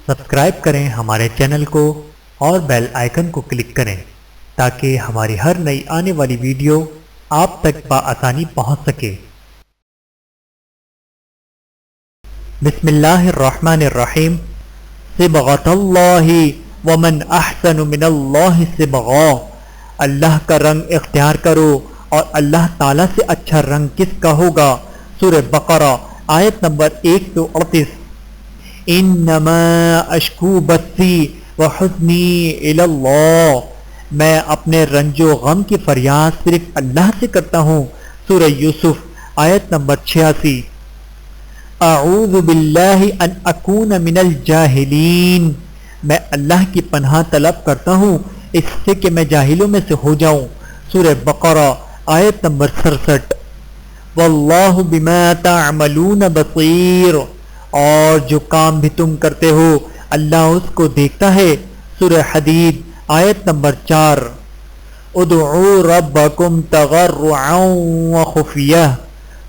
Subscribe کریں ہمارے channel کو اور بیل آئیکن کو کلک کریں تاکہ ہماری ہر نئی آنے والی ویڈیو آپ تک بآسانی پہنچ سکے۔ بسم اللہ الرحمن الرحیم۔ صبغۃ اللہ ومن احسن من اللہ صبغا، اللہ کا رنگ اختیار کرو اور اللہ تعالیٰ سے اچھا رنگ کس کا ہوگا۔ سورہ بقرہ آیت نمبر 138۔ انما اشکو بثی وحزنی الی اللہ، میں اپنے رنج و غم کی فریاد صرف اللہ سے کرتا ہوں۔ سورہ یوسف آیت نمبر 86۔ اعوذ باللہ ان اکون من الجاہلین، میں اللہ کی پناہ طلب کرتا ہوں اس سے کہ میں جاہلوں میں سے ہو جاؤں۔ سورہ بقرہ آیت نمبر 67۔ واللہ بما تعملون بصیر، اور جو کام بھی تم کرتے ہو اللہ اس کو دیکھتا ہے۔ سورہ حدید آیت نمبر 4۔ ادعوا ربکم تضرعا وخفیہ،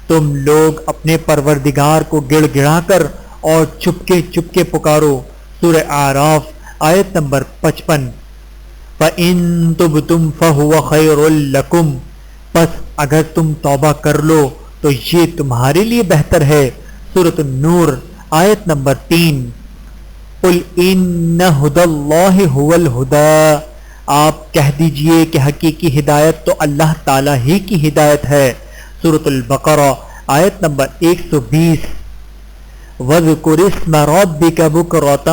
تم لوگ اپنے پروردگار کو گڑ گڑا کر اور چپکے چپکے پکارو۔ سورہ اعراف آیت نمبر 55۔ فَإِن تُبْتُمْ فَهُوَ خَيْرٌ لَكُمْ، پس اگر تم توبہ کر لو تو یہ تمہارے لیے بہتر ہے۔ سورۃ النور آیت نمبر 3۔ قُلْ إِنَّ هُدَى اللَّهِ هُوَ الْهُدَى، آپ کہہ دیجئے کہ حقیقی ہدایت تو اللہ تعالیٰ ہی کی ہدایت ہے۔ سورۃ البقرہ آیت نمبر 120۔ وَاذْكُرِ اسْمَ رَبِّكَ بُكْرَةً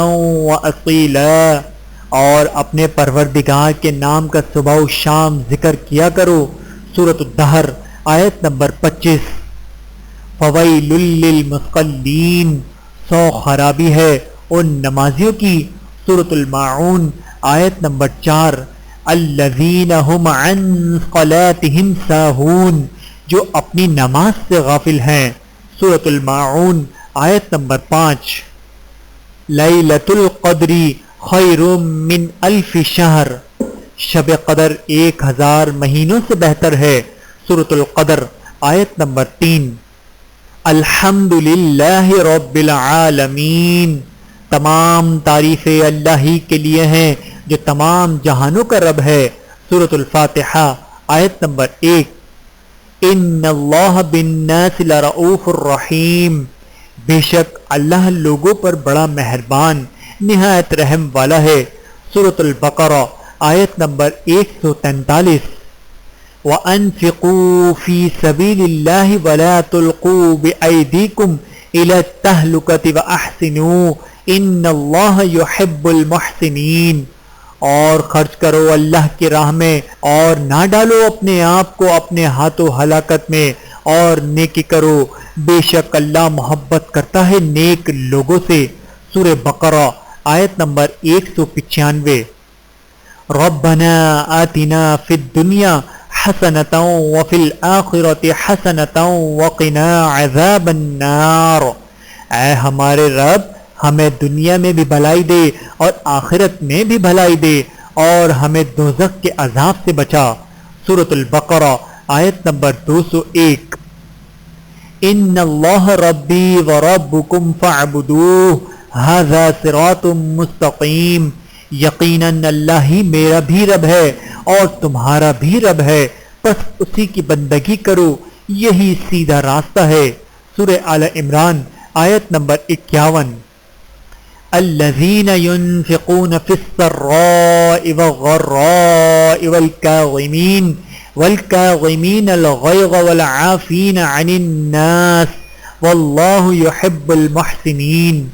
وَأَصِيلًا، اور اپنے پروردگار کے نام کا صبح و شام ذکر کیا کرو۔ سورۃ الدہر آیت نمبر 25۔ فَوَيْلٌ لِّلْمُصَلِّينَ، سو خرابی ہے ان نمازیوں کی۔ سورۃ الماعون آیت نمبر 4۔ الذین هم عن صلاتهم ساہون، جو اپنی نماز سے غافل ہیں۔ سورۃ الماعون آیت نمبر 5۔ لیلۃ القدر خیر من الف شہر، شب قدر 1000 مہینوں سے بہتر ہے۔ سورۃ القدر آیت نمبر 3۔ الحمد للہ رب العالمین، تمام تعریفیں اللہ ہی کے لیے ہیں جو تمام جہانوں کا رب ہے۔ سورۃ الفاتحہ آیت نمبر 1۔ ان اللہ بالناس لرؤوف الرحیم، بے شک اللہ لوگوں پر بڑا مہربان نہایت رحم والا ہے۔ سورۃ البقرہ آیت نمبر 143۔ وَأَنفِقُوا فِي سَبِيلِ اللَّهِ وَلَا تُلْقُوا بِأَيْدِيكُمْ إِلَى التَّهْلُكَةِ وَأَحْسِنُوا إِنَّ اللَّهَ يُحِبُّ الْمُحْسِنِينَ، اور خرچ کرو اللہ کی راہ میں اور نہ ڈالو اپنے آپ کو اپنے ہاتھوں ہلاکت میں، اور نیکی کرو، بے شک اللہ محبت کرتا ہے نیک لوگوں سے۔ سورہ بقرہ آیت نمبر 195۔ ربنا آتنا فی الدنیا حسنۃ وفی الآخرۃ حسنۃ وقنا عذاب النار، اے ہمارے رب ہمیں دنیا میں بھی بھلائی دے اور آخرت میں بھی بھلائی دے اور ہمیں دوزخ کے عذاب سے بچا۔ سورۃ البقرہ آیت نمبر 201۔ ان اللہ ربی وربکم فاعبدوہ ھذا صراط مستقیم، یقیناً اللہ ہی میرا بھی رب ہے اور تمہارا بھی رب ہے، بس اسی کی بندگی کرو، یہی سیدھا راستہ ہے۔ سورہ آل عمران آیت نمبر 51۔ الذین ينفقون فی السراء والضراء والکاظمین الغیظ والعافین عن الناس واللہ یحب المحسنین،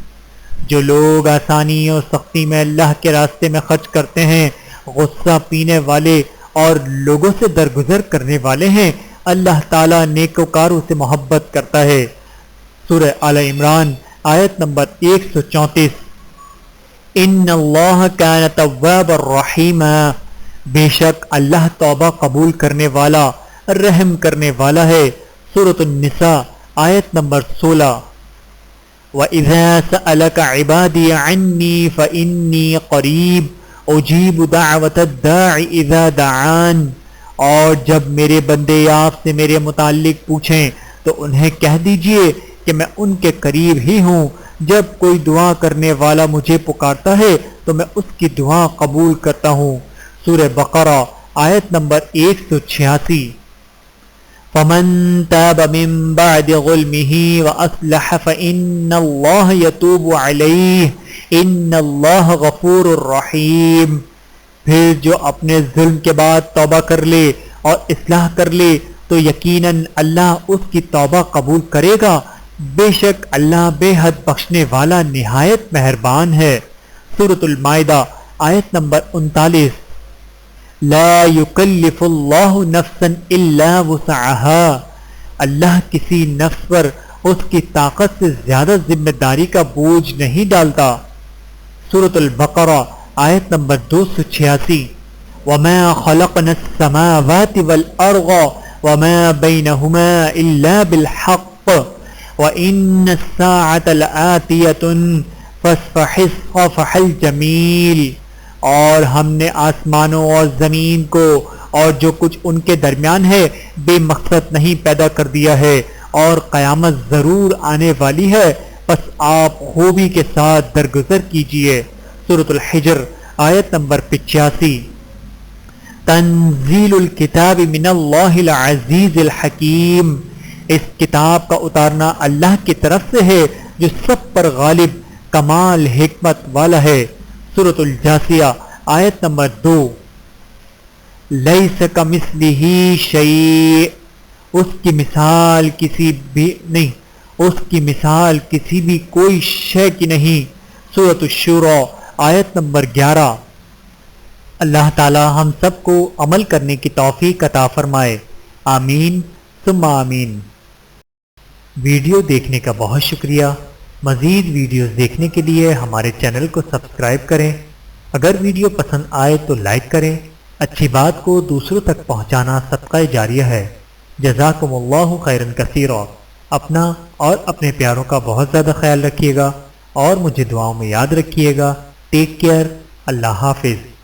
جو لوگ آسانی اور سختی میں اللہ کے راستے میں خرچ کرتے ہیں، غصہ پینے والے اور لوگوں سے درگزر کرنے والے ہیں، اللہ تعالیٰ نیکوکاروں سے محبت کرتا ہے۔ سورہ آل عمران آیت نمبر 134۔ ان اللہ کان توابا رحیما، بے شک اللہ توبہ قبول کرنے والا رحم کرنے والا ہے۔ سورۃ النساء آیت نمبر 16۔ وَإِذَا سَأَلَكَ عِبَادِي عَنِّي فَإِنِّي قَرِيبٌ أُجِيبُ دَعْوَةَ الدَّاعِ إِذَا دَعَانِ، اور جب میرے بندے آپ سے میرے متعلق پوچھیں تو انہیں کہہ دیجئے کہ میں ان کے قریب ہی ہوں جب کوئی دعا کرنے والا مجھے پکارتا ہے تو میں اس کی دعا قبول کرتا ہوں۔ سورہ بقرہ آیت نمبر 186۔ فمن تاب من بعد ظلمه واصلح فان الله يتوب عليه ان الله غفور رحیم۔ پھر جو اپنے ظلم کے بعد توبہ کر لے اور اصلاح کر لے تو یقیناً اللہ اس کی توبہ قبول کرے گا، بے شک اللہ بے حد بخشنے والا نہایت مہربان ہے۔ سورۃ المائدہ آیت نمبر 39۔ لا یکلف اللہ نفسا الا وسعها، اللہ کسی نفس پر اس کی طاقت سے زیادہ ذمہ داری کا بوجھ نہیں ڈالتا۔ سورۃ البقرہ آیت نمبر 286۔ وما خلقنا السماوات والارض وما بينهما الا بالحق وان الساعة لآتية فاصفح الصفح الجمیل، اور ہم نے آسمانوں اور زمین کو اور جو کچھ ان کے درمیان ہے بے مقصد نہیں پیدا کر دیا ہے، اور قیامت ضرور آنے والی ہے، بس آپ خوبی کے ساتھ درگزر کیجئے۔ سورۃ الحجر آیت نمبر 85۔ تنزیل الکتاب من اللہ العزیز الحکیم، اس کتاب کا اتارنا اللہ کی طرف سے ہے جو سب پر غالب کمال حکمت والا ہے۔ سورۃ الجاثیہ آیت نمبر 2۔ لیس کمثلہ شیء، اس کی مثال کسی بھی نہیں، اس کی مثال کسی بھی کوئی شے کی نہیں۔ سورۃ الشورى آیت نمبر 11۔ اللہ تعالی ہم سب کو عمل کرنے کی توفیق عطا فرمائے، آمین ثم آمین۔ ویڈیو دیکھنے کا بہت شکریہ۔ مزید ویڈیوز دیکھنے کے لیے ہمارے چینل کو سبسکرائب کریں۔ اگر ویڈیو پسند آئے تو لائک کریں۔ اچھی بات کو دوسروں تک پہنچانا صدقہ جاریہ ہے۔ جزاکم اللہ خیرا کثیرا۔ اپنا اور اپنے پیاروں کا بہت زیادہ خیال رکھیے گا اور مجھے دعاؤں میں یاد رکھیے گا۔ Take care. اللہ حافظ۔